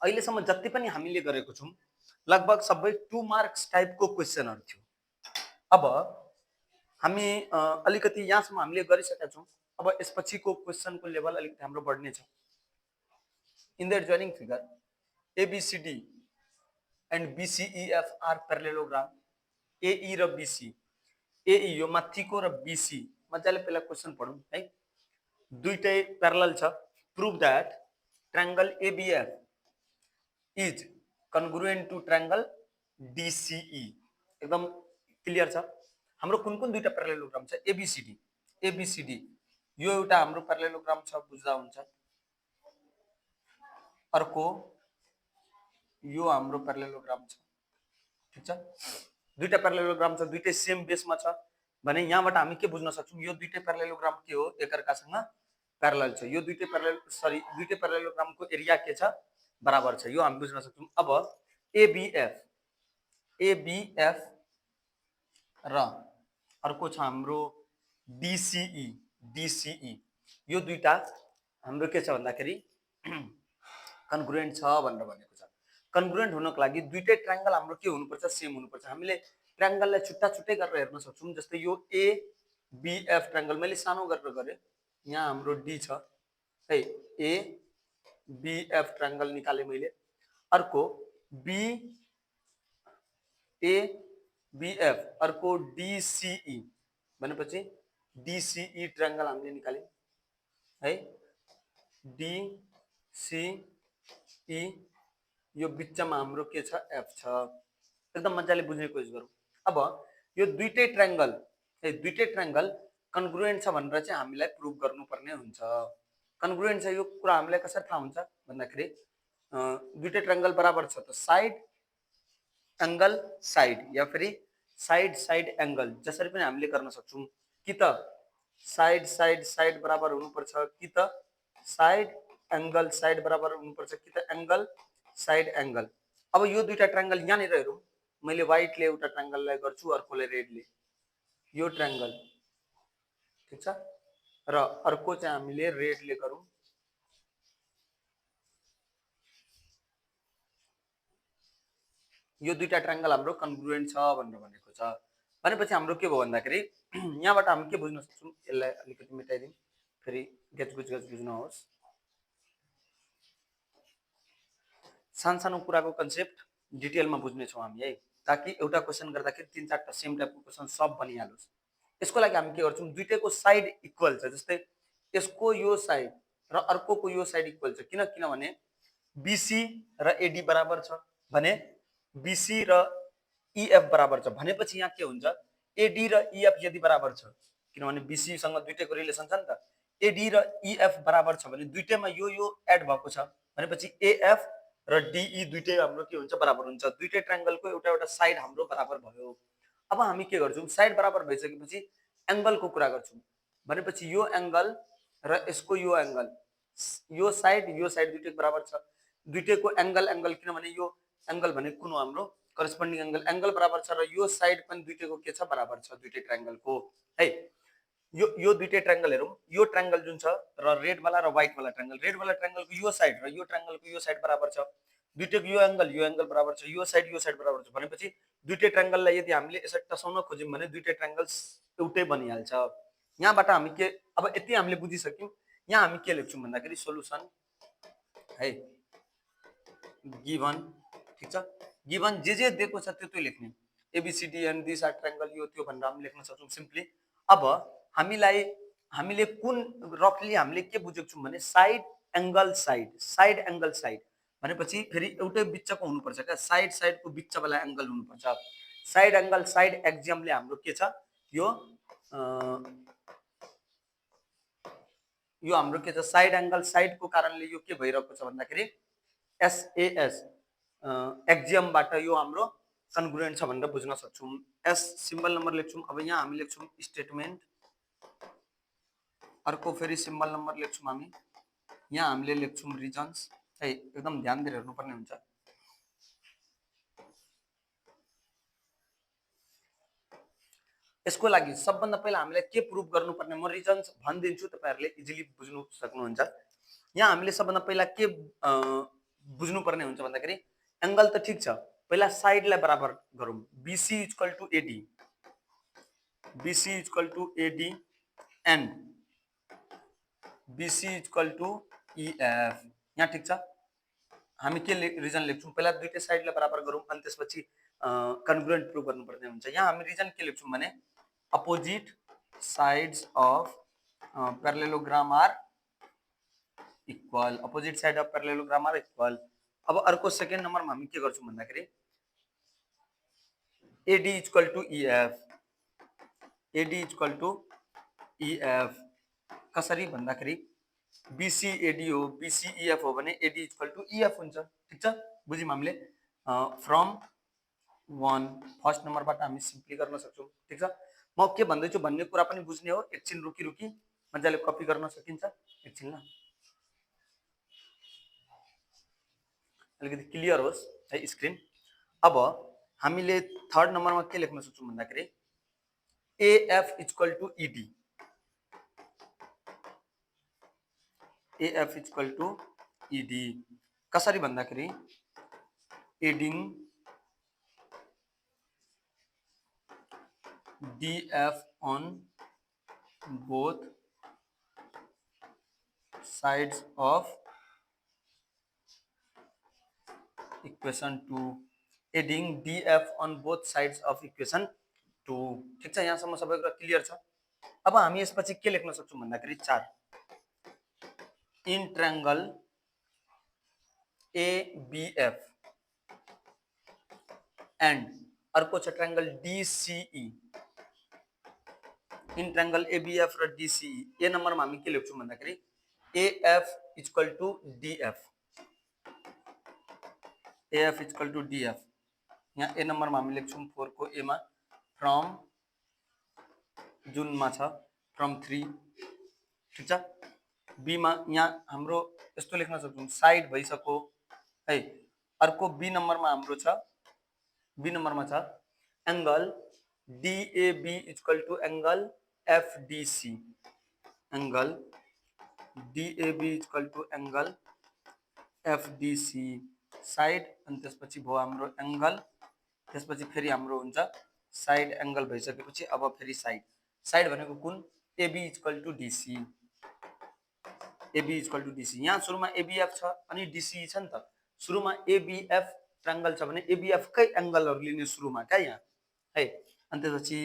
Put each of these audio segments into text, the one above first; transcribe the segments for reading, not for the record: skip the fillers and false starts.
अहिलेसम्म जति पनि हामीले गरेको छौं लगभग सबै 2 मार्क्स टाइपको क्वेशनहरु थियो। अब हामी अलिकति यहाँसम्म हामीले गरिसकेका छौं। अब यसपछिको क्वेशनको लेभल अलिकति हाम्रो बढ्ने छ। In the joining figure ABCD and BCEF are parallelogram. AE र BC, AE यो माथिको र BC मजाले पहिला क्वेशन पढौं है। दुईटै प्यारलल छ। Prove that triangle ABF is congruent to triangle DCE। एकदम क्लियर छ। हाम्रो कुन कुन दुईटा प्यारलेलोग्राम छ? ABCD, ABCD यो एउटा हाम्रो प्यारलेलोग्राम छ, बुझ्दा हुन्छ। अर्को यो हाम्रो प्यारलेलोग्राम छ, ठीक छ। दुईटा प्यारलेलोग्राम छ, दुईटै सेम बेसमा छ भने यहाँबाट हामी के बुझ्न सक्छौं? यो दुईटै प्यारलेलोग्राम के हो? एकअर्कासँग प्यारलल छ। यो दुईटै प्यारलेलोग्रामको एरिया के छ? बराबर छ। यो हामी बुझ्न सक्छौं। अब ABF र अर्को छ हाम्रो DCE यो दुईटा हाम्रो के छ भन्दाखेरि कन्ग्रुएन्ट छ भनेर भनेको छ। कन्ग्रुएन्ट हुनको लागि दुईटै ट्रायंगल हाम्रो के हुनुपर्छ? सेम हुनुपर्छ। हामीले ट्रायंगललाई छुट्टा छुट्टै गरेर हेर्न सक्छौं। जस्तै यो ABF ट्रायंगल मैले सानो गरेर गरे, यहाँ हाम्रो D छ है। ABF ट्रायंगल निकाले मैले। अर्को BABF, अर्को DCE भनेपछि DCE ट्रायंगल हामीले निकाल्यौं है। DCE यो बिचमा हाम्रो के छ? F छ। एकदम मजाले बुझ्ने कोसिस गरौँ। अब यो दुईटै ट्रायंगल है, दुईटै ट्रायंगल कन्ग्रुएन्ट छ भनेर चाहिँ हामीलाई प्रुभ गर्नुपर्ने हुन्छ। कन्ग्रुएन्ट छ यो कुरा हामीलाई कसरी थाहा हुन्छ भन्दाखेरि दुईटै ट्रायंगल बराबर छ त साइड एंगल साइड या फेरि साइड साइड एंगल जसरी पनि हामीले गर्न सक्छौं। कि त साइड साइड साइड बराबर हुनुपर्छ, कि त साइड एंगल साइड बराबर हुनुपर्छ, कि त एंगल साइड एंगल। अब यो दुईटा ट्रायंगल यहाँनिर हेरौं। मैले व्हाइटले एउटा ट्रायंगललाई गर्छु, अर्कोले रेडले। यो ट्रायंगल ठीक छ र अर्को चाहिँ हामीले रेडले गरौं। यो दुईटा ट्रायंगल हाम्रो कन्ग्रुएन्ट छ भनेर भनेको छ। भनेपछि हाम्रो के भयो भन्दाखेरि यहाँबाट हामी के बुझ्न सक्छौं? यसलाई अलिकति मेटाइदिउँ, फेरि गजगज नहोस्। सानो कुराको कन्सेप्ट डिटेलमा बुझ्ने छौं हामी है, ताकि एउटा क्वेशन गर्दाखेरि 3-4 टा सेम टाइपको क्वेशन सब बनिहालोस्। यसको लागि हामी के गर्छौं? दुईटैको साइड इक्वल छ। जस्तै यसको यो साइड र अर्कोको यो साइड इक्वल छ। किनभने BC र AD बराबर छ भने BC र EF बराबर छ भनेपछि यहाँ के हुन्छ? AD र EF यदि बराबर छ, किनभने BC सँग दुईटैको रिलेसन छ नि त। AD र EF बराबर छ भने दुईटैमा यो एड भएको छ भनेपछि AF र DE दुईटै हाम्रो के हुन्छ? बराबर हुन्छ। दुईटै ट्रायंगलको एउटा साइड हाम्रो बराबर भयो। अब हामी के गर्छौं? साइड बराबर भइसकेपछि एंगलको कुरा गर्छौं भनेपछि यो एंगल र यसको यो एंगल, यो साइड दुईटै बराबर छ। दुईटैको एंगल किनभने यो एंगल भने कुन हो? हाम्रो करेस्पोन्डिङ एंगल बराबर छ र यो साइड पनि दुईटैको के छ? बराबर छ दुईटै ट्रायंगलको है। यो दुईटै ट्रायंगल हेरौं। यो ट्रायंगल जुन छ र रेड वाला र व्हाइट वाला ट्रायंगल, रेड वाला ट्रायंगलको यो साइड र यो ट्रायंगलको यो साइड बराबर छ। दुईटैको यो एंगल बराबर छ, यो साइड बराबर छ भनेपछि दुईटै ट्रायंगललाई यदि हामीले यसरी टसाउन खोज्यौं भने दुईटै ट्रायंगल्स एउटै बनिहाल्छ। यहाँबाट हामी के अब यति हामीले बुझिसक्यौं। यहाँ हामी के लेख्छौं भन्दाखेरि सोलुसन है, गिवन ठीक छ। गिवन जे दिएको छ त्यो लेख्ने। ABCD and these are triangle यो त्यो भनेर हामी लेख्न सक्छौं सिम्पली। अब हामीले कुन रफली हामीले के बुझेको छौं भने साइड एंगल साइड भनेपछि फेरि एउटै बिचको हुनुपर्छ क्या? साइडको बिचवाला एंगल हुनुपर्छ। साइड एंगल साइड एक्जियमले हाम्रो के छ? यो हाम्रो के छ? साइड एंगल साइडको कारणले यो के भइरहेको छ भन्दाखेरि SAS एक्जियमबाट यो हाम्रो कन्ग्रुएन्ट छ भनेर बुझ्न सक्छौं। S सिम्बल नम्बर लेख्छौं। अब यहाँ हामी लेख्छौं स्टेटमेन्ट, अर्को फेरि सिम्बल नम्बर लेख्छौं हामी। यहाँ हामीले लेख्छौं रिजन्स है। एकदम ध्यान दिएर हेर्नुपर्ने हुन्छ। यसको लागि सबभन्दा पहिला हामीले के प्रुभ गर्नुपर्ने म रिजन्स भनिदिन्छु, तपाईहरुले इजिली बुझ्नु सक्नुहुन्छ। यहाँ हामीले सबभन्दा पहिला के बुझ्नुपर्ने हुन्छ भन्दाखेरि एंगल त ठीक छ, पहिला साइडलाई बराबर गरौँ। BC equal to AD, BC equal to AD and BC equal to EF। यहाँ ठीक छ, हामी के रिजन लेख्छौँ, पहिला दुईटै साइडलाई बराबर गरौँ अनि त्यसपछि कन्ग्रुएन्ट प्रुभ गर्नुपर्ने हुन्छ। यहाँ हामी रिजन के लेख्छौँ भने opposite sides of parallelogram are equal, opposite side of parallelogram are equal. अब अर्को सेकेन्ड नम्बरमा हामी के गर्छौँ भन्दाखेरि AD equal to EF, AD equal to EF कसरी भन्दाखेरि BC AD हो, BC EF हो भने AD इक्वल टु EF हुन्छ। ठीक छ, बुझ्यौँ हामीले। फ्रम 1 फर्स्ट नम्बरबाट हामी सिम्पली गर्न सक्छौँ। ठीक छ, म के भन्दैछु भन्ने कुरा पनि बुझ्ने हो, एकछिन रुकी रुकी मजाले कपी गर्न सकिन्छ। एकछिन ल, अलिकति क्लियर होस् है स्क्रिन। अब हामीले थर्ड नम्बरमा के लेख्न सक्छौँ भन्दाखेरि AF equal to ED, AF equal to ED कसरी भन्दाखेरि adding DF on both sides of equation 2, adding DF on both sides of equation 2। ठीक छ, यहाँसम्म सबै कुरा क्लियर छ। अब हामी यसपछि के लेख्न सक्छौँ भन्दाखेरि 4 इन ट्रायंगल ABF एन्ड अर्को छ triangle DCE, in triangle ABF र DCE। ए नम्बरमा हामी के लेख्छौँ भन्दाखेरि AF equal to DF, AF equal to DF। यहाँ ए नम्बरमा हामी लेख्छौँ 4 को ए मा फ्रम जुनमा छ फ्रम 3। ठीक छ, बी मा यहाँ हाम्रो यस्तो लेख्न सक्छौँ साइड भइसक्यो है। अर्को बी नम्बरमा हाम्रो छ, बी नम्बरमा छ angle DAB equal to angle FDC, angle DAB equal to angle FDC side अनि त्यसपछि भयो हाम्रो एंगल, त्यसपछि फेरि हाम्रो हुन्छ साइड एंगल भइसकेपछि अब फेरि साइड, साइड भनेको कुन AB equal to DC, AB equal to DC। यहाँ सुरुमा ABF छ अनि DCE छ नि त, सुरुमा ABF ट्रायंगल छ भने ABF कै एंगलहरु लिने सुरुमा क्या यहाँ है, अनि त्यसपछि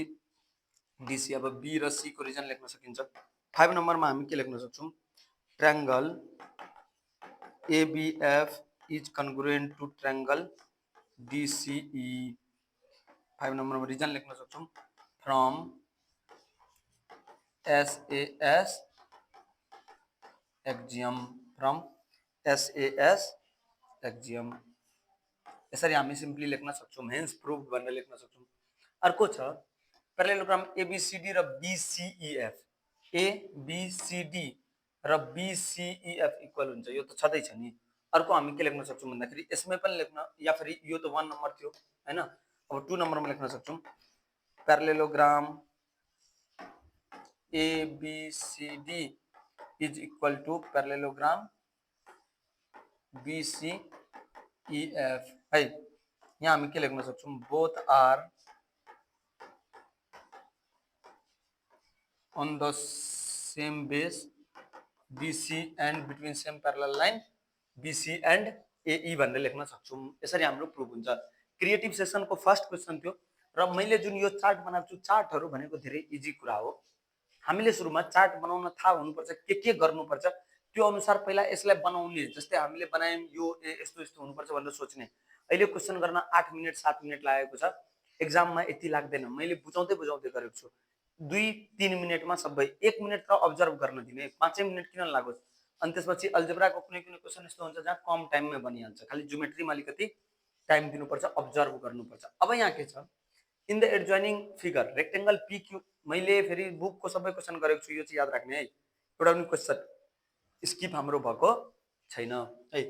DC। अब B र C को रिजन लेख्न सकिन्छ। 5 नम्बरमा हामी के लेख्न सक्छौँ triangle ABF is congruent to triangle DCE। 5 नम्बरमा रिजन लेख्न सक्छौँ from SAS axiom, from SAS axiom. यसरी हामी सिम्पली लेख्न सक्छौँ, हेन्स प्रुभ भनेर लेख्न सक्छौँ। अर्को छ प्यारालेलोग्राम ABCD र BCEF, ABCD र BCEF इक्वल हुन्छ, यो त छँदै छ नि। अर्को हामी के लेख्न सक्छौँ भन्दाखेरि यसमै पनि लेख्न, या फिर यो त 1 नम्बर थियो हैन, अब 2 नम्बरमा लेख्न सक्छौँ parallelogram ABCD is equal to parallelogram BCEF है। यहाँ हामी के लेख्न सक्छौँ both are on the same base BC and between same parallel line BC and AE भनेर लेख्न सक्छौँ। यसरी हाम्रो प्रुभ हुन्छ। क्रिएटिभ सेसनको फर्स्ट क्वेसन थियो र मैले जुन यो चार्ट बनाएको छु, चार्टहरू भनेको धेरै इजी कुरा हो। हामीले सुरुमा चार्ट बनाउन थाहा हुनुपर्छ, के गर्नुपर्छ त्यो अनुसार पहिला यसलाई बनाउने। जस्तै हामीले बनायौँ यो यस्तो यस्तो हुनुपर्छ भनेर सोच्ने, अहिले क्वेसन गर्न 8 मिनेट 7 मिनेट लागेको छ, एक्जाममा यति लाग्दैन। मैले बुझाउँदै बुझाउँदै गरेको छु, 2-3 मिनेटमा सबै। 1 मिनेट त अब्जर्भ गर्न दिने, 5 मिनेट किन लागोस्। अनि त्यसपछि अल्जेब्राको कुनै कुनै क्वेसन यस्तो हुन्छ जहाँ कम टाइममा बनिहाल्छ, खालि ज्योमेट्रीमा अलिकति टाइम दिनुपर्छ, अब्जर्भ गर्नुपर्छ। अब यहाँ के छ, in the adjoining figure rectangle PQ, मैले फेरि बुकको सबै क्वेसन गरेको छु, यो चाहिँ याद राख्ने है, एउटा पनि क्वेसन स्किप हाम्रो भएको छैन है।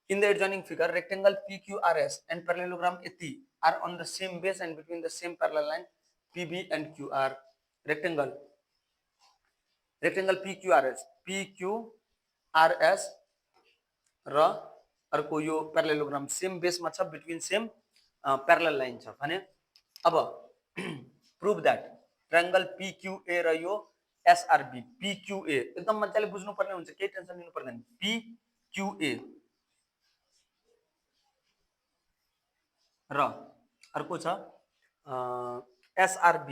In the adjoining figure rectangle PQRS and parallelogram AT are on the same base and between the same parallel line PB and QR। Rectangle PQRS र अर्को यो प्यारालेलोग्राम सेम बेसमा छ, बिट्विन सेम प्यारलल लाइन छ भने अब प्रुभ दैट ट्रायंगल PQA र यो SRB PQA एकदम मजाले बुझ्नु पर्ने हुन्छ, केही टेन्सन लिनु पर्दैन। PQA र अर्को छ SRB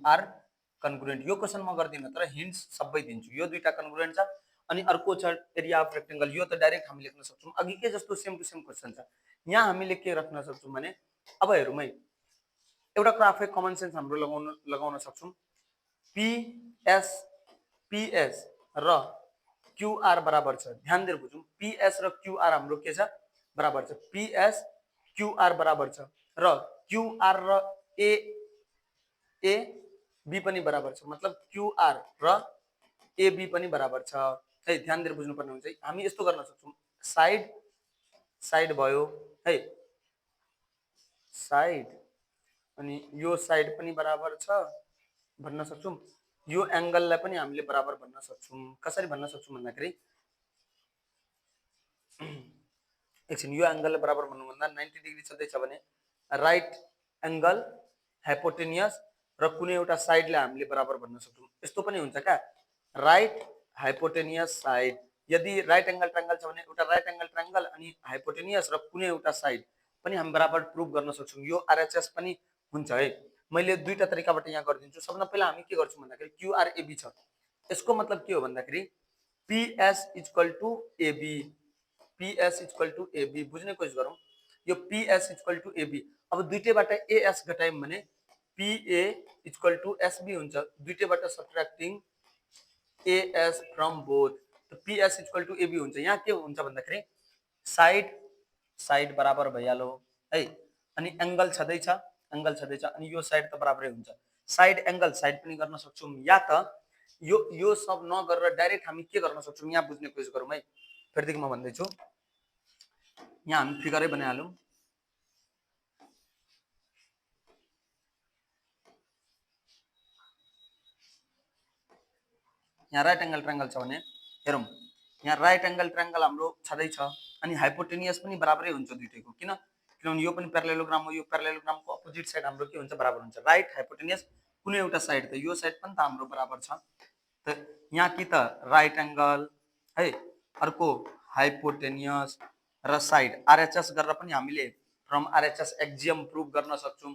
आर कन्ग्रुएन्ट। यो क्वेसन म गर्दिनँ तर हिन्ट्स सबै दिन्छु। यो दुईटा कन्ग्रुएन्ट छ। अनि अर्को छ एरिया अफ रेक्टेंगल, यो त डाइरेक्ट हामी लेख्न सक्छौँ, अघिकै जस्तो सेम टु सेम क्वेसन छ। यहाँ हामीले के राख्न सक्छौँ भने अब हेरौँ है, एउटा कुरा आफै कमन सेन्स हाम्रो लगाउन सक्छौँ। PS र QR बराबर छ, ध्यान दिएर बुझौँ। PS र QR हाम्रो के छ, बराबर छ। PS QR बराबर छ र QR र AB पनि बराबर छ, मतलब QR र AB पनि बराबर छ है। ध्यान दिएर बुझ्नुपर्ने हुन्छ। हामी यस्तो गर्न सक्छौँ, साइड साइड भयो है, साइड अनि यो साइड पनि बराबर छ भन्न सक्छौँ। यो एंगललाई पनि हामीले बराबर भन्न सक्छौँ। कसरी भन्न सक्छौँ भन्दाखेरि एकछिन, यो एंगललाई बराबर भन्नुभन्दा 90 डिग्री छँदैछ भने राइट एंगल हाइपोटेनियस र कुनै एउटा साइडलाई हामीले बराबर भन्न सक्छौँ। यस्तो पनि हुन्छ क्या, राइट हाइपोटेनियस साइड। यदि राइट एंगल ट्रायंगल छ भने एउटा राइट एंगल ट्रायंगल अनि हाइपोटेनियस र कुनै एउटा साइड पनि हामी बराबर प्रुभ गर्न सक्छौँ। यो RHS पनि हुन्छ है। मैले दुईटा तरिकाबाट यहाँ गरिदिन्छु। सबभन्दा पहिला हामी के गर्छौँ भन्दाखेरि QRAB छ, यसको मतलब के हो भन्दाखेरि PS equal to AB, PS equal to AB बुझ्ने कोसिस गरौँ। यो PS इक्वल टु AB, अब दुईटैबाट AS घटायौँ भने PA इक्वल टु SB हुन्छ। दुईटैबाट सब्ट्र्याक्टिङ AS फ्रम बोथ, तो PS इक्वल टु AB हुन्छ। यहाँ के हुन्छ भन्दाखेरि साइड साइड बराबर भइहाल्यो है, अनि एंगल छँदैछ, एंगल छँदैछ, अनि यो साइड त बराबरै हुन्छ। साइड एंगल साइड पनि गर्न सक्छौँ, या त यो सब नगरेर डाइरेक्ट हामी के गर्न सक्छौँ, यहाँ बुझ्ने कोसिस गरौँ है। फेरिदेखि म भन्दैछु, यहाँ हामी फिगरै बनाइहालौँ। यहाँ राइट एंगल ट्रायंगल छ भने हेरौँ, यहाँ राइट एंगल ट्रायंगल हाम्रो छँदैछ अनि हाइपोटेनियस पनि बराबरै हुन्छ दुईटैको। किनभने यो पनि प्यारालेलोग्राम हो, यो प्यारालेलोग्रामको अपोजिट साइड हाम्रो के हुन्छ, बराबर हुन्छ। राइट हाइपोटेनियस कुनै एउटा साइड, त यो साइड पनि त हाम्रो बराबर छ। त यहाँ कि त राइट एंगल है, अर्को हाइपोटेनियस र साइड RHS गरेर पनि हामीले फ्रम RHS एक्जियम प्रुभ गर्न सक्छौँ।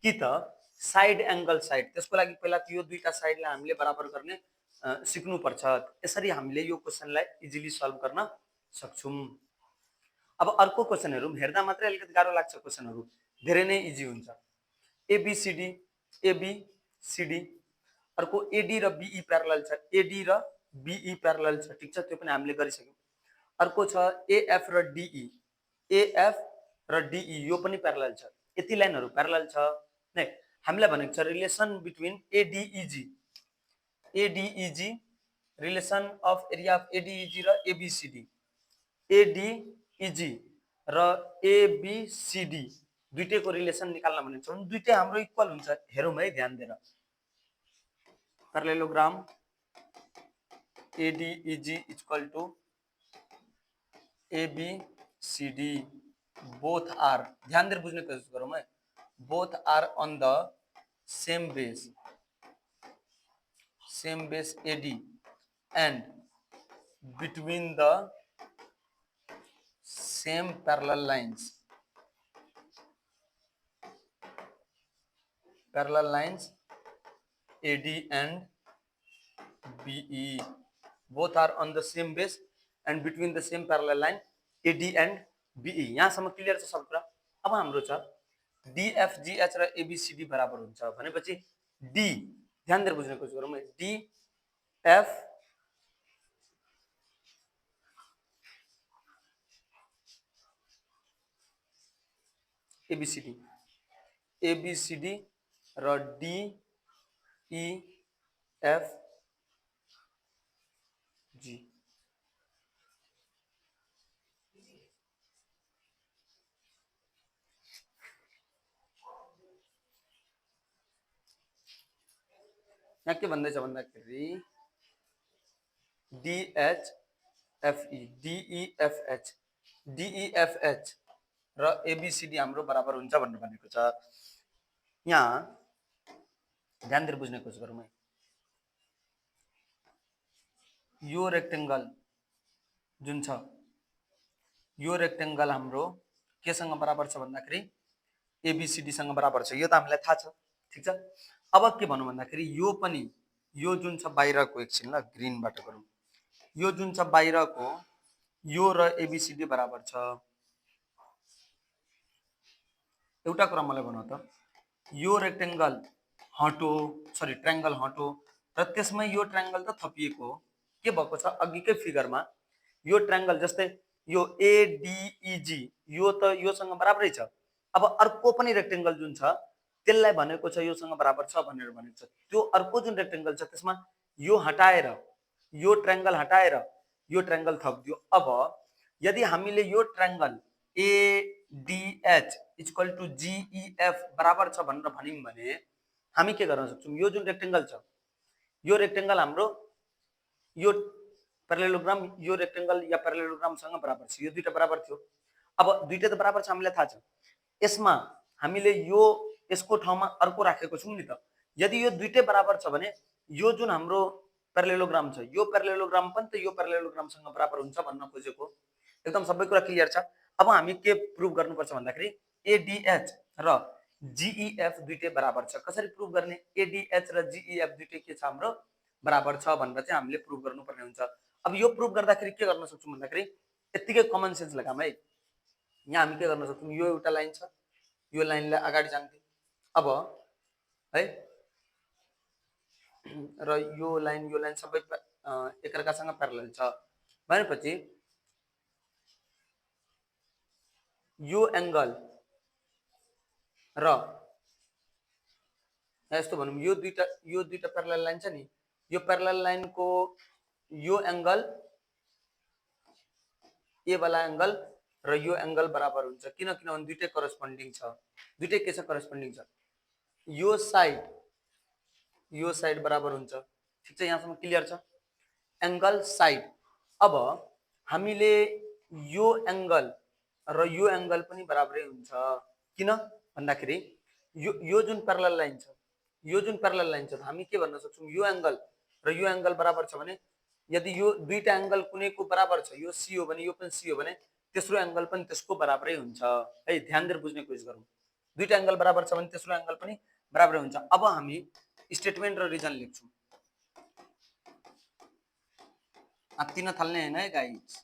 कि त साइड एंगल साइड, त्यसको लागि पहिला यो दुईटा साइडलाई हामीले बराबर गर्ने सिक्नुपर्छ। यसरी हामीले यो क्वेसनलाई इजिली सल्भ गर्न सक्छौँ। अब अर्को क्वेसन हेरौँ। हेर्दा मात्रै अलिकति गाह्रो लाग्छ क्वेसनहरू, धेरै नै इजी हुन्छ। ABCD, अर्को AD र BE प्यारलल छ, AD र BE प्यारलल छ, ठिक छ, त्यो पनि हामीले गरिसक्यौँ। अर्को छ AF र DE, AF र DE यो पनि प्यारलल छ। यति लाइनहरू प्यारलल छ नै। हामीलाई भनेको छ relation between ADEG, relation of area of ADEG र ABCD, ADEG र ABCD दुईटैको रिलेसन निकाल्न भनेको छ। दुईटै हाम्रो इक्वल हुन्छ। हेरौँ है ध्यान दिएर, parallelogram ADEG equal to ABCD, both are, ध्यान दिएर बुझ्ने कोसिस गरौँ है, both are on the same base AD and between the same parallel lines AD and BE, both are on the same base and between the same parallel line AD and BE। यहाँसम्म clear छ सब कुरा। अब हाम्रो छ DFGH र ABCD बराबर हुन्छ भनेपछि D, ध्यान दिएर बुझ्ने कोसिस गरौँ है, DF ABCD र DEFG, यहाँ के भन्दैछ भन्दाखेरि DH एफई डिइएफएच र एबीसीडी हाम्रो बराबर हुन्छ भनेर भनेको छ। यहाँ ध्यान दिएर बुझ्ने कोसिस गरौँ है। यो रेक्टेंगल जुन छ यो रेक्टेंगल हाम्रो केसँग बराबर छ भन्दाखेरि एबीसीडी सँग बराबर छ, यो त हामीलाई थाहा छ, ठीक छ। अब के भन्नु भन्दाखेरि यो पनि यो जुन छ बाहिरको, एकछिन ल ग्रीनबाट गरौँ, यो जुन छ बाहिरको यो र एबीसीडी बराबर छ। एउटा कुरा मलाई भन त, यो रेक्टेंगल हटो सरी ट्रायंगल हटो र त्यसमै यो ट्रायंगल त थपिएको हो। के भएको छ अघिकै फिगरमा यो ट्रायंगल जस्तै यो एडीईजी यो त योसँग बराबरै छ। अब अर्को पनि रेक्टेंगल जुन छ त्यसलाई भनेको छ योसँग बराबर छ भनेर भनेको छ। त्यो अर्को जुन रेक्टेंगल छ त्यसमा यो हटाएर यो ट्रायंगल हटाएर यो ट्रायंगल थपिदियो। अब यदि हामीले यो triangle ADH equal to GEF बराबर छ भनेर भन्यौं भने हामी के गर्न सक्छौं, यो जुन रेक्टेंगल छ यो रेक्टेंगल हाम्रो यो प्यारालेलोग्राम यो रेक्टेंगल या प्यारालेलोग्रामसँग बराबर छ। यो दुईटा बराबर थियो। अब दुईटा त बराबर छ हामीलाई थाहा छ, यसमा हामीले यो यसको ठाउँमा अर्को राखेको छौं नि त। यदि यो दुईटै बराबर छ भने यो जुन हाम्रो प्यारालेलोग्राम छ यो प्यारालेलोग्राम पनि त यो प्यारालेलोग्रामसँग बराबर हुन्छ भन्न खोजेको। एकदम सबै कुरा क्लियर छ। अब हामी के प्रुभ गर्नुपर्छ भन्दाखेरि एडीएच र जीईएफ दुईटै बराबर छ। कसरी प्रुभ गर्ने, एडीएच र जीईएफ दुईटै के छ हाम्रो बराबर छ भनेर चाहिँ हामीले प्रुभ गर्नुपर्ने हुन्छ। अब यो प्रुभ गर्दाखेरि के गर्न सक्छौं भन्दाखेरि यतिकै कमन सेन्स लगाम है। यहाँ हामी के गर्न सक्छौं, यो एउटा लाइन छ, यो लाइनलाई अगाडि जान्थे अब है, र यो लाइन सबै एकअर्कासँग प्यारलल छ भनेपछि यो एंगल र यस्तो भनौं यो दुईटा प्यारलल लाइन छ नि, यो प्यारलल लाइनको यो एंगल ए वाला एंगल र यो एंगल बराबर हुन्छ। किनभने दुईटै करेस्पोन्डिङ छ, दुईटै के छ करेस्पोन्डिङ छ। यो साइड बराबर हुन्छ, ठीक छ। यहाँसम्म क्लियर छ, एंगल साइड। अब हामीले यो एंगल र यो एंगल पनि बराबरै हुन्छ। किन भन्दाखेरि यो जुन प्यारलल लाइन छ यो जुन प्यारलल लाइन छ हामी के भन्न सक्छौं, यो एंगल र यो एंगल बराबर छ भने यदि यो दुईटा एंगल कुनैको बराबर छ, यो सी हो भने यो पनि सी हो भने तेस्रो एंगल पनि त्यसको बराबरै हुन्छ है। ध्यान दिएर बुझ्ने कोसिस गरौँ, दुईटा एंगल बराबर छ भने तेस्रो एंगल पनि बराबरै हुन्छ। अब हामी स्टेटमेन्ट र रिजन लेख्छौं। आत्तिन थाल्ने हैन है गाइस।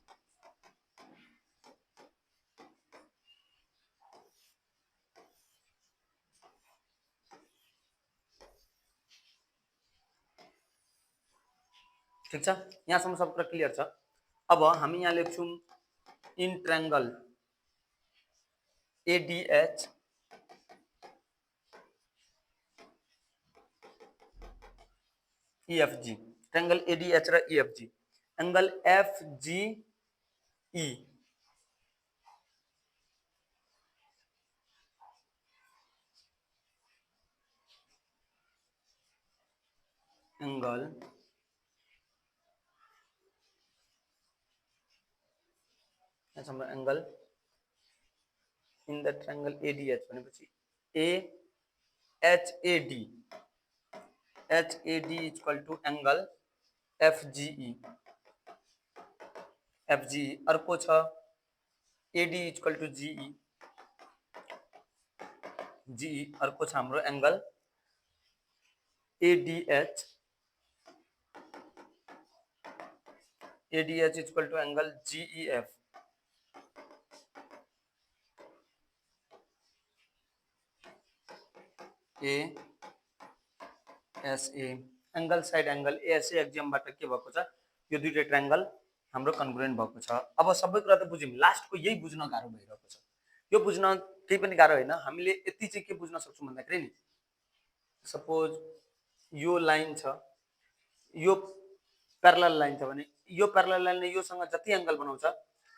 ठीक छ, यहाँसम्म सब कुरा क्लियर छ। अब हामी यहाँ लेख्छौं in triangle A D H E F G, triangle A D H र E F G, angle F G E angle angle in the triangle A D H भनेपछि H A D equal to angle F G E अर्को छ एडी इक्वल टू जीई अर्को छ हाम्रो angle A D H equal to angle G E F A S A angle side angle A S A एक्जियमबाट के भएको छ, यो दुईटै ट्रायंगल हाम्रो कन्ग्रुएन्ट भएको छ। अब सबै कुरा त बुझ्यौं, लास्टको यही बुझ्न गाह्रो भइरहेको छ। यो बुझ्न केही पनि गाह्रो हैन। हामीले यति चाहिँ के बुझ्न सक्छौं भन्दाखेरि नि सपोज यो लाइन छ, यो प्यारलल लाइन छ भने यो प्यारलल लाइनले योसँग जति एंगल बनाउँछ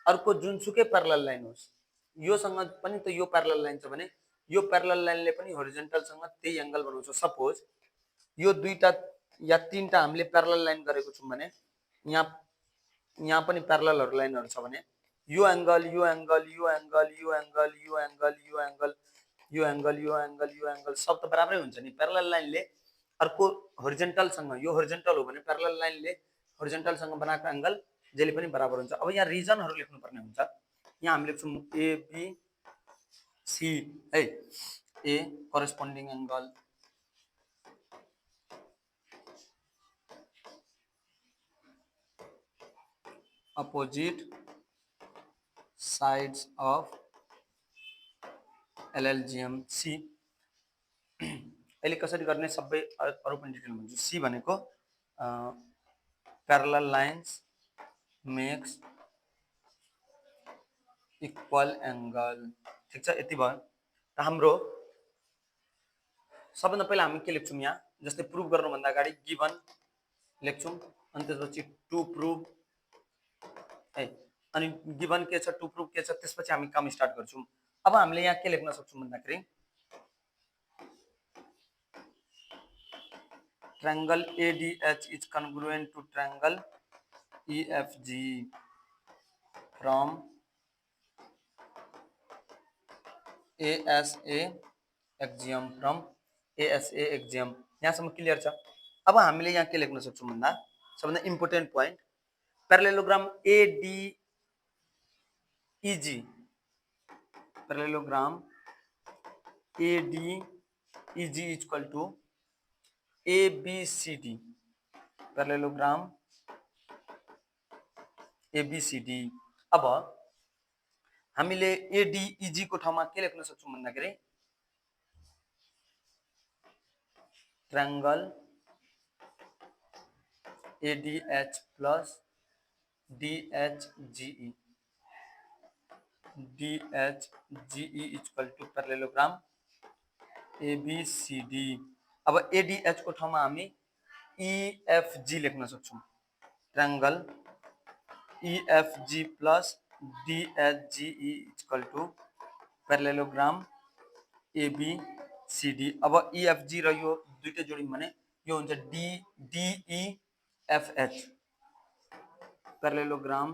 अर्को जुनसुकै प्यारलल लाइन होस् योसँग पनि त यो प्यारलल लाइन छ भने यो प्यारलल लाइनले पनि होरिजोन्टलसँग त्यही एंगल बनाउँछ। सपोज यो दुईटा या तीनटा हामीले प्यारलल लाइन गरेको छौं भने यहाँ यहाँ पनि प्यारललहरु लाइनहरु छ भने यो एंगल यो एंगल यो एंगल यो एंगल यो एंगल यो एंगल यो एंगल यो एंगल यो एंगल सब त बराबरै हुन्छ नि। प्यारलल लाइनले अर्को होरिजेन्टल सँग यो होरिजेन्टल हो भने प्यारलल लाइनले होरिजेन्टल सँग बनाएको एंगल जहिले पनि बराबर हुन्छ। अब यहाँ रिजनहरु लेख्नु पर्ने हुन्छ। यहाँ हामी लेख्छौं ए बी सी है, a corresponding angle opposite sides of LLGM C। अहिले कसरी गर्ने सबै अरु पनि डिटेल भन्छु। सी भनेको parallel lines makes equal angle, ठीक छ। यति भयो। त हाम्रो सबभन्दा पहिला हामी के लेख्छौं यहाँ, जस्तै प्रुफ गर्नु भन्दा अगाडि गिवन लेख्छौं अनि त्यसपछि टु प्रुफ है, अनि गिवन के छ टु प्रुफ के छ त्यसपछि हामी काम स्टार्ट गर्छौं। अब हामीले यहाँ के लेख्न सक्छौं भन्दाखेरि triangle ADH is congruent to triangle EFG from ASA axiom यहाँसम्म क्लियर छ। अब हामीले यहाँ के लेख्न सक्छौं भन्दा सबभन्दा important point parallelogram ADEG parallelogram ADEG is equal to ABCD parallelogram ABCD। अब हामीले ADEG को ठाउँमा के लेख्न सक्छौं भन्दाखेरि triangle ADH plus DHGE is equal to parallelogram ABCD। अब ADH को ठाउँमा हामी EFG लेख्न सक्छौं। Triangle EFG plus DHGE is equal to parallelogram ABCD। अब EFG र यो दुईटै जोडियौं भने यो हुन्छ DEFH parallelogram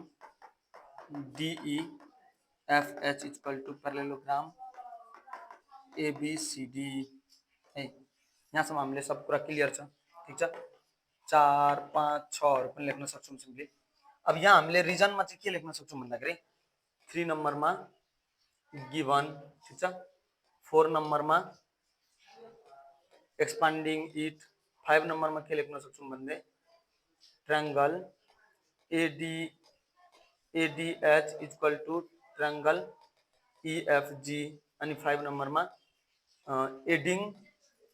DEFH is equal to parallelogram ABCD है। यहाँसम्म हामीले सब कुरा क्लियर छ, ठीक छ। 4 5 6 हरु पनि लेख्न सक्छौं सिम्पली। अब यहाँ हामीले रिजनमा चाहिँ के लेख्न सक्छौं भन्दाखेरि 3 नम्बरमा गिवन, ठीक छ। 4 नम्बरमा एक्सपान्डिङ इट, 5 नम्बरमा के लेख्न सक्छौं भन्दै triangle ADH is equal to triangle EFG अनि 5 नम्बरमा एडिङ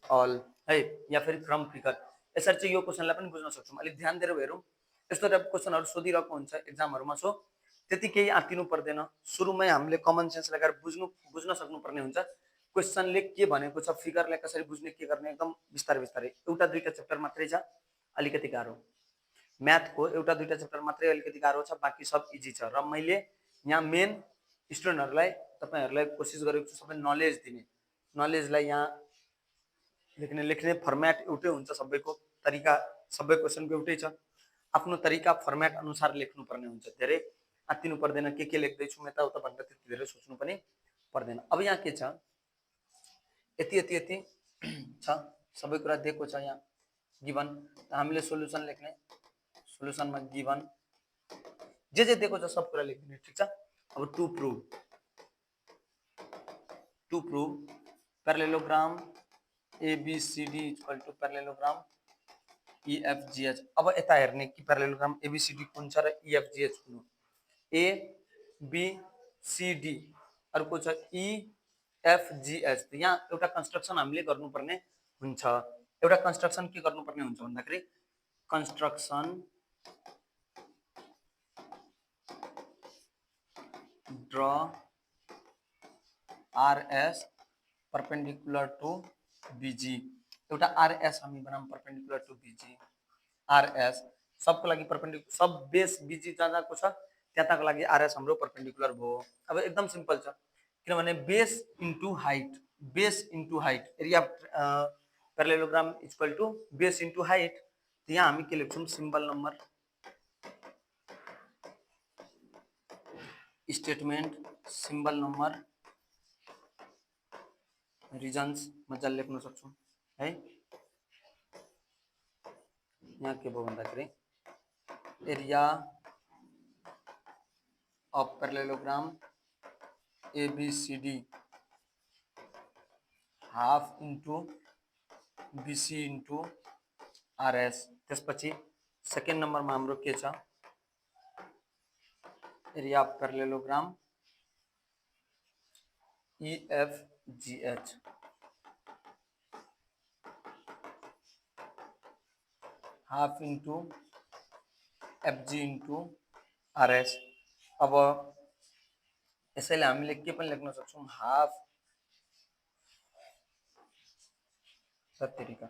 अल है, या फिर फ्रम फिगर। यसरी चाहिँ यो क्वेशनलाई पनि बुझ्न सक्छौं। अलि ध्यान दिएर हेरौं, यस्तो टाइप क्वेशनहरु सोधिरहेको हुन्छ एक्जामहरुमा, सो त्यति केही आत्तिनु पर्दैन। सुरुमै हामीले कमन सेन्स लगाएर बुझ्न सक्नु पर्ने हुन्छ। क्वेशनले के भनेको छ, फिगरलाई कसरी बुझ्ने के गर्ने, एकदम बिस्तारै बिस्तारै। एउटा दुईटा चैप्टर मात्रै छ अलिकति गाह्रो, म्याथको एउटा दुईटा चैप्टर मात्रै अलिकति गाह्रो छ, बाकी सब इजी छ। र मैले यहाँ मेन स्टुडेन्टहरुलाई तपाईहरुलाई कोशिश गरेको छु सबै नलेज दिने। नलेजलाई यहाँ लेख्ने फर्म्याट एउटै हुन्छ, सबैको तरिका सबै क्वेशनको एउटै छ। आफ्नो तरिका फर्म्याट अनुसार लेख्नु पर्ने हुन्छ। धेरै आत्तिनु पर्दैन, के लेख्दै छु यता उता भनेर त्यति धेरै सोच्नु पनि पर्दैन। अब यहाँ के छ, यति छ, सबै कुरा दिएको छ यहाँ गिवन। हामीले सोलुसन लेख्ने, सोलुसनमा गिवन जे दिएको छ सब कुरा लेख्ने, ठीक छ। अब to prove parallelogram ABCD is equal to parallelogram EFGH। अब यता हेर्ने कि parallelogram ABCD कुन छ र EFGH कुन हो। ABCD अर्को छ EFGH। त यहाँ एउटा कन्स्ट्रक्सन हामीले गर्नुपर्ने हुन्छ। एउटा कन्स्ट्रक्सन के गर्नुपर्ने हुन्छ भन्दाखेरि construction draw RS perpendicular to BG। एउटा RS हामी बनाऊं perpendicular to BG। RS सबको लागि perpendicular, सब बेस BG जहाँको छ त्यताको लागि RS हाम्रो perpendicular भयो। अब एकदम सिम्पल छ, किनभने base into height area parallelogram is equal to base into height. यहाँ हामी के लेख्छौं, symbol number statement symbol number reasons मजाले लेख्न सक्छौँ है। यहाँ के भयो भन्दाखेरि area of parallelogram ABCD half into BC into RS। त्यसपछि सेकेन्ड नम्बरमा हाम्रो के छ, area of parallelogram EFGH half into FG into RS। अब यसैले हामीले के पनि लेख्न सक्छौँ, हाफ सत्तरीका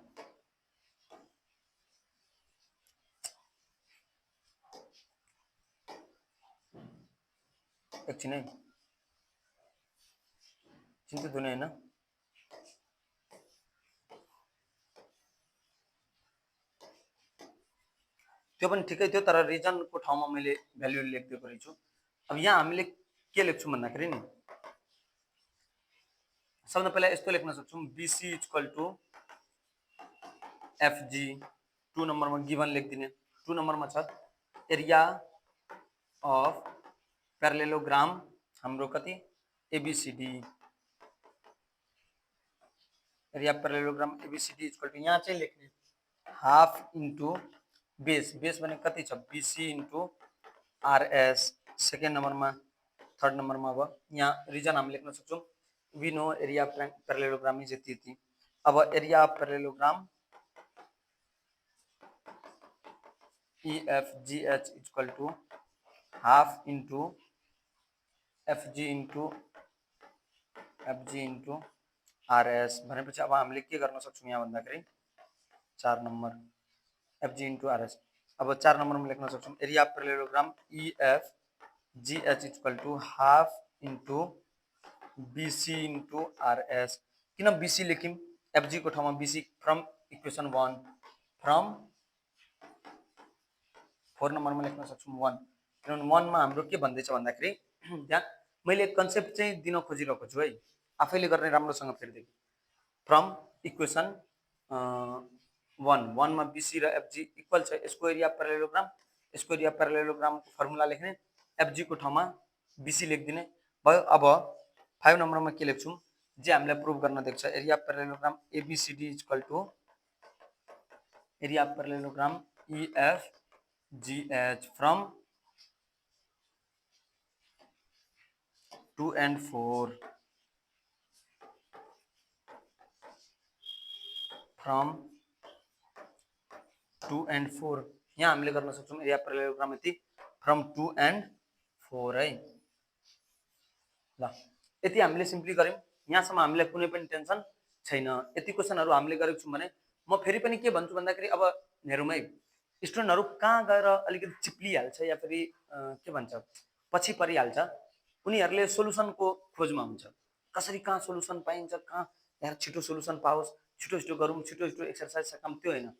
एकछिन है, चिन्तित हुने होइन। त्यो पनि ठिकै थियो, तर रिजनको ठाउँमा मैले भ्यालु लेखिदिएको रहेछु। अब यहाँ हामीले के लेख्छौँ भन्दाखेरि नि, सबभन्दा पहिला यस्तो लेख्न सक्छौँ, BC इक्वल टु FG। 2 नम्बरमा गिभन लेखिदिने। 2 नम्बरमा छ एरिया अफ प्यारालेलोग्राम हाम्रो कति, ABCD। Area of parallelogram ABCD equal to यहाँ चाहिँ लेख्ने हाफ इन्टु बेस। बेस भने कति छ, BC इन्टु RS। सेकेन्ड नम्बरमा, थर्ड नम्बरमा अब यहाँ रिजन हामी लेख्न सक्छौँ, we know area of parallelogram is यति। अब area of parallelogram EFGH equal to half into FG into RS भनेपछि अब हामीले के गर्न सक्छौँ यहाँ भन्दाखेरि 4 नम्बर FG इन्टु RS। अब 4 नम्बरमा लेख्न सक्छौँ area of parallelogram EFGH equal to half into BC into RS। किन BC लेख्यौँ, FG को ठाउँमा BC फ्रम इक्वेसन 1, फ्रम 4 नम्बरमा लेख्न सक्छौँ 1, किनभने 1 मा हाम्रो के भन्दैछ भन्दाखेरि त्यहाँ मैले कन्सेप्ट चाहिँ दिन खोजिरहेको छु है, आफैले गर्ने राम्रोसँग फेरिदेखि। फ्रम इक्वेसन 1 मा BC र FG इक्वल छ, यसको एरिया प्यारालेलोग्राम, यसको एरिया प्यारालेलोग्रामको फर्मुला लेख्ने, FG को ठाउँमा BC लेखिदिने भयो। अब 5 नम्बरमा के लेख्छौँ, जे हामीलाई प्रुभ गर्न दिएको छ, area parallelogram ABCD equal to area parallelogram EFGH from 2 and 4, from 2 and 4। यहाँ हामीले गर्न सक्छौँ एरिया प्यारालेलोग्राम यति फ्रम 2 and 4 है। ल यति हामीले सिम्पली गर्यौँ, यहाँसम्म हामीलाई कुनै पनि टेन्सन छैन। यति क्वेसनहरू हामीले गरेको छौँ भने म फेरि पनि के भन्छु भन्दाखेरि, अब हेरौँ है, स्टुडेन्टहरू कहाँ गएर अलिकति चिप्लिहाल्छ या फेरि के भन्छ पछि परिहाल्छ, उनीहरूले सोलुसनको खोजमा हुन्छ। कसरी कहाँ सोलुसन पाइन्छ, कहाँ यार छिटो सोलुसन पाओस्, छिटो छिटो गरौँ, छिटो छिटो एक्सर्साइज काम, त्यो होइन।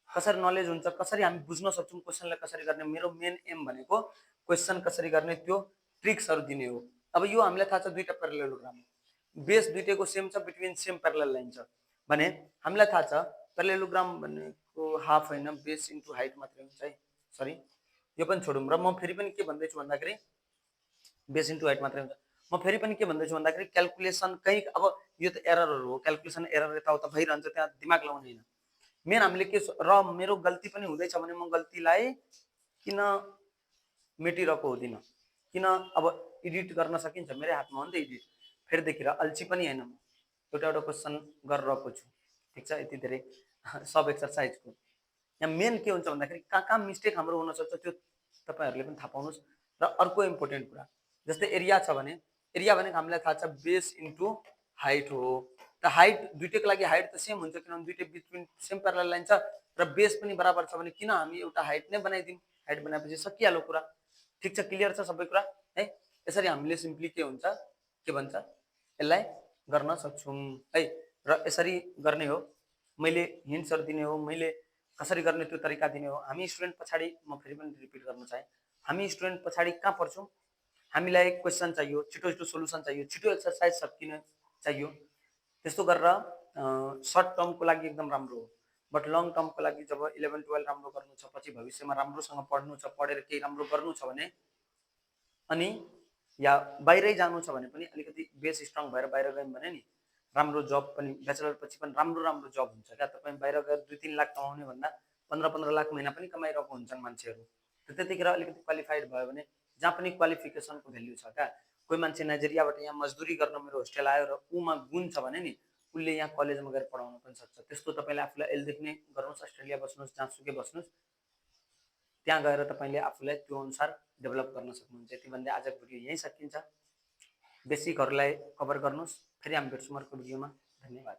कसरी नलेज हुन्छ, कसरी हामी बुझ्न सक्छौँ क्वेसनलाई कसरी गर्ने, मेरो मेन एम भनेको क्वेसन कसरी गर्ने त्यो ट्रिक्सहरू दिने हो। अब यो हामीलाई थाहा छ दुईटा प्यारालेलोग्राम, बेस दुईटैको सेम छ, बिट्विन सेम प्यारालेल लाइन छ भने हामीलाई थाहा छ प्यारालेलोग्राम भनेको हाफ होइन, बेस इन्टु हाइट मात्रै हुन्छ है। सरी यो पनि छोडौँ, र म फेरि पनि के भन्दैछु भन्दाखेरि बेस इन्टु हाइट मात्रै हुन्छ। म फेरि पनि के भन्दैछु भन्दाखेरि क्यालकुलेसन कहीँ, अब यो त एररहरू हो, क्यालकुलेसन एरर यताउता भइरहन्छ, त्यहाँ दिमाग लगाउने होइन। मेन हामीले के, र मेरो गल्ती पनि हुँदैछ भने म गल्तीलाई किन मेटिरहेको हुँदिनँ, किन अब एडिट गर्न सकिन्छ, मेरै हातमा हो नि त एडिट। फेरिदेखि र अल्छी पनि होइन, म एउटा एउटा क्वेसन गरिरहेको छु, ठिक छ, यति धेरै सब एक्सर्साइजको। यहाँ मेन के हुन्छ भन्दाखेरि कहाँ कहाँ मिस्टेक हाम्रो हुनसक्छ त्यो तपाईँहरूले पनि थाहा पाउनुहोस्। र अर्को इम्पोर्टेन्ट कुरा, जस्तै एरिया छ भने, एरिया भनेको हामीलाई थाहा छ बेस इन्टु हाइट हो। त हाइट दुईटैको लागि हाइट त सेम हुन्छ, किनभने दुईटै बिट्विन सेम प्यारालेल लाइन छ, र बेस पनि बराबर छ भने किन हामी एउटा हाइट नै बनाइदिउँ, हाइट बनाएपछि सकिहाल्यो कुरा। ठिक छ, क्लियर छ सबै कुरा है। यसरी हामीले सिम्पली के हुन्छ, के भन्छ, यसलाई गर्न सक्छौँ है। र यसरी गर्ने हो, मैले हिन्ट्सहरू दिने हो, मैले कसरी गर्ने त्यो तरिका दिने हो। हामी स्टुडेन्ट पछाडि, म फेरि पनि रिपिट गर्न चाहे, हामी स्टुडेन्ट पछाडि कहाँ पर्छौँ, हामीलाई क्वेसन चाहियो, छिटो छिटो सोल्युसन चाहियो, छिटो एक्सर्साइज सकिन चाहियो। त्यस्तो गरेर सर्ट टर्मको लागि एकदम राम्रो हो। बट लङ टर्मको लागि जब 11-12 राम्रो गर्नु छ, पछि भविष्यमा राम्रोसँग पढ्नु छ, पढेर केही राम्रो गर्नु छ भने, अनि या बाहिरै जानु छ भने पनि अलिकति बेस स्ट्रङ भएर बाहिर गयौँ भने नि राम्रो जब पनि, ब्याचलर पछि पनि राम्रो राम्रो जब हुन्छ क्या। तपाईँ बाहिर गएर 2-3 लाख कमाउने भन्दा 15-15 लाख महिना पनि कमाइरहेको हुन्छन् मान्छेहरू। त्यतिखेर अलिकति क्वालिफाइड भयो भने जहाँ पनि क्वालिफिकेसनको भ्याल्यु छ क्या। कोही मान्छे नाइजेरियाबाट यहाँ मजदुरी गर्न मेरो होस्टेल आयो र ऊमा गुण छ भने नि उसले यहाँ कलेजमा गएर पढाउन पनि सक्छ। त्यस्तो तपाईँले आफूलाई अहिलेदेखि नै गर्नुहोस्, अस्ट्रेलिया बस्नुहोस्, जहाँसुकै बस्नुहोस्, त्यहाँ गएर तपाईँले आफूलाई त्यो अनुसार डेभलप गर्न सक्नुहुन्छ। यति भन्दै आजको भिडियो यहीँ सकिन्छ। बेसिकहरूलाई कभर गर्नुहोस्। फेरि हामी भेट्छौँ अर्को भिडियोमा। धन्यवाद।